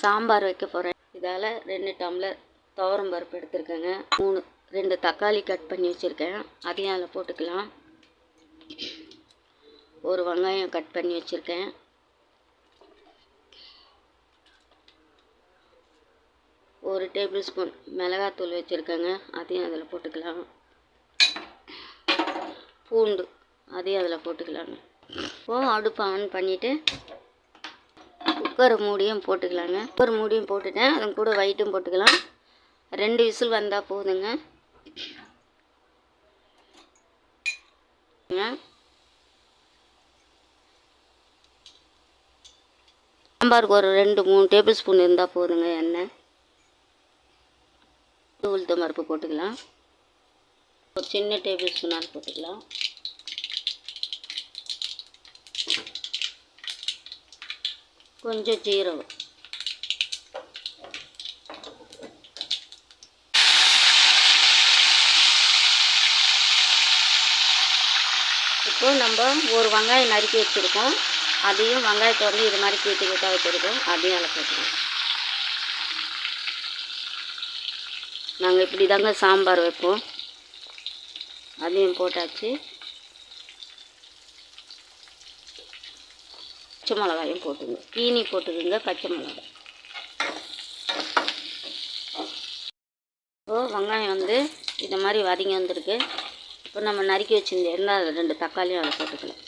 சாம்பார் வைக்க போகிறேன். இதால் 2 டம்ளர் துவரம் பருப்பு எடுத்துருக்கேங்க. 2 தக்காளி கட் பண்ணி வச்சுருக்கேன், அதையும் அதில் போட்டுக்கலாம். ஒரு வெங்காயம் கட் பண்ணி வச்சுருக்கேன். ஒரு டேபிள் ஸ்பூன் மிளகாத்தூள் வச்சுருக்கேங்க, அதையும் அதில் போட்டுக்கலாம். பூண்டு அதையும் அதில் போட்டுக்கலாங்க. இப்போது அடுப்பை ஆன் பண்ணிவிட்டு குக்கர் மூடியும் போட்டுக்கலாங்க. குக்கர் மூடியும் போட்டுட்டேன், அதன் கூட வைட்டும் போட்டுக்கலாம். 2 விசில் வந்தால் போதுங்க. சாம்பாருக்கு ஒரு 2-3 டேபிள் ஸ்பூன் இருந்தால் போதுங்க எண்ணெய். உளுத்தம் பருப்பு போட்டுக்கலாம். ஒரு சின்ன டேபிள் ஸ்பூனால் போட்டுக்கலாம். கொஞ்சம் ஜீரகம், இப்போ நம்ம ஒரு வெங்காயம் நறுக்கி வச்சுருக்கோம், அதையும் வெங்காயத்தை வந்து இது மாதிரி கீட்டு வச்சுருக்கோம், அதையும் அதில் போட்டுருக்கோம். நாங்கள் இப்படி தாங்க சாம்பார் வைப்போம். அதையும் போட்டாச்சு. பச்சை மிளகாயும் போட்டுங்க, கீனி போட்டுக்குங்க பச்சை மிளகாய். இப்போது வெங்காயம் வந்து இந்த மாதிரி வதங்கி வந்திருக்கு. இப்போ நம்ம நறுக்கி வச்சுருந்தேன் அதில் 2 தக்காளியும் அதில் போட்டுக்கலாம்.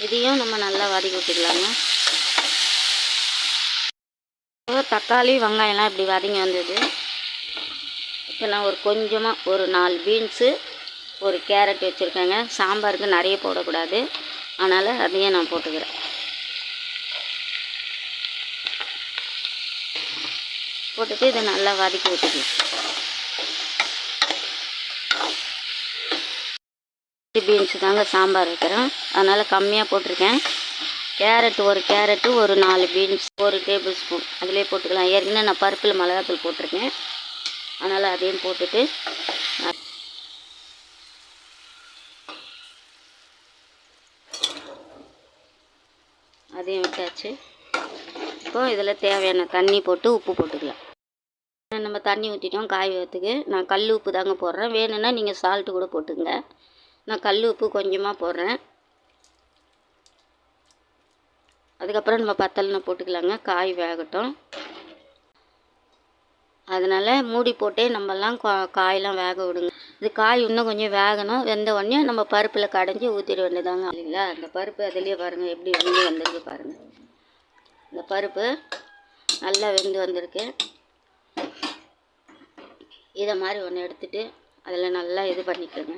இதையும் நம்ம நல்லா வதக்கி விட்டுக்கலாங்க. தக்காளி வெங்காயம்லாம் இப்படி வதங்கி வந்தது. இப்போ நான் கொஞ்சமாக ஒரு 4 பீன்ஸு, ஒரு கேரட் வச்சுருக்கேங்க. சாம்பாருக்கு நிறைய போடக்கூடாது, அதனால் அதையும் நான் போட்டுக்கிறேன். போட்டுட்டு இதை நல்லா வதக்கி விட்டுக்கலாம். பீன்ஸு தாங்க சாம்பார் வைக்கிறேன், அதனால் கம்மியாக போட்டிருக்கேன். கேரட்டு ஒரு 4 பீன்ஸ், 1 டேபிள் ஸ்பூன் அதிலே போட்டுக்கலாம். ஏற்கனவே நான் பருப்பில் மிளகாத்தூள் போட்டிருக்கேன், அதனால் அதையும் போட்டுட்டு அதையும் விட்டாச்சு. இப்போ இதில் தேவையான தண்ணி போட்டு உப்பு போட்டுக்கலாம். நம்ம தண்ணி ஊற்றிட்டோம் காய் வைக்கிறதுக்கு. நான் கல் உப்பு தாங்க போடுறேன், வேணும்னா நீங்கள் சால்ட்டு கூட போட்டுங்க. நான் கல் உப்பு கொஞ்சமாக போடுறேன். அதுக்கப்புறம் நம்ம பத்தல்னா போட்டுக்கலாங்க, காய் வேகட்டும். அதனால் மூடி போட்டே நம்மலாம் காயெலாம் வேக விடுங்க. இது காய் இன்னும் கொஞ்சம் வேகணும். வெந்த உடனே நம்ம பருப்பில் கடைஞ்சி ஊற்றிட வேண்டியதாங்க. இல்லைங்களா, அந்த பருப்பு அதிலே பாருங்கள் எப்படி வெந்து வந்திருக்கு பாருங்கள். இந்த பருப்பு நல்லா வெந்து வந்திருக்கு. இதை மாதிரி ஒன்று எடுத்துகிட்டு அதில் நல்லா இது பண்ணிக்கோங்க.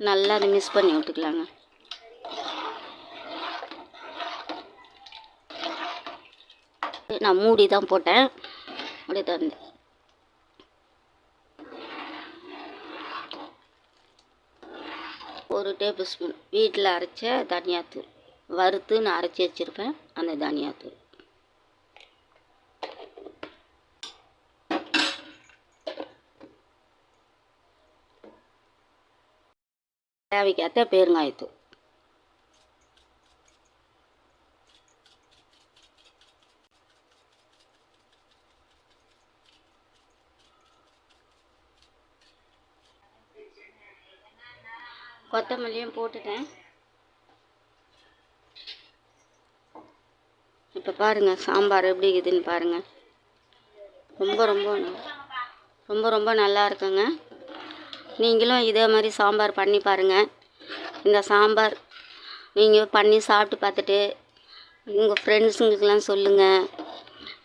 நல்லா அதை மிக்ஸ் பண்ணி விட்டுக்கலாங்க. நான் மூடி தான் போட்டேன், அப்படி தந்து ஒரு டேபிள் ஸ்பூன் வீட்டில் அரைச்ச தனியாத்தூள், வறுத்து நான் அரைச்சி வச்சுருப்பேன் அந்த தனியாத்தூள். தேவைக்கேற்ற பெருங்காயத்தூள். கொத்தமல்லியும் போட்டுட்டேன். இப்போ பாருங்கள் சாம்பார் எப்படி இருக்குதுன்னு பாருங்கள். ரொம்ப நல்லா இருக்குங்க. நீங்களும் இதே மாதிரி சாம்பார் பண்ணி பாருங்கள். இந்த சாம்பார் நீங்கள் பண்ணி சாப்பிட்டு பார்த்துட்டு உங்கள் ஃப்ரெண்ட்ஸுங்களுக்கெல்லாம் சொல்லுங்கள்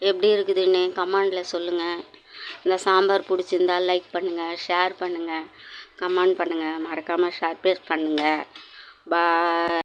எப்படி இருக்குதுன்னு கமெண்டில் சொல்லுங்கள். இந்த சாம்பார் பிடிச்சிருந்தால் லைக் பண்ணுங்கள், ஷேர் பண்ணுங்கள், கமெண்ட் பண்ணுங்கள், மறக்காமல் ஷேர் பண்ணுங்கள். பாய்.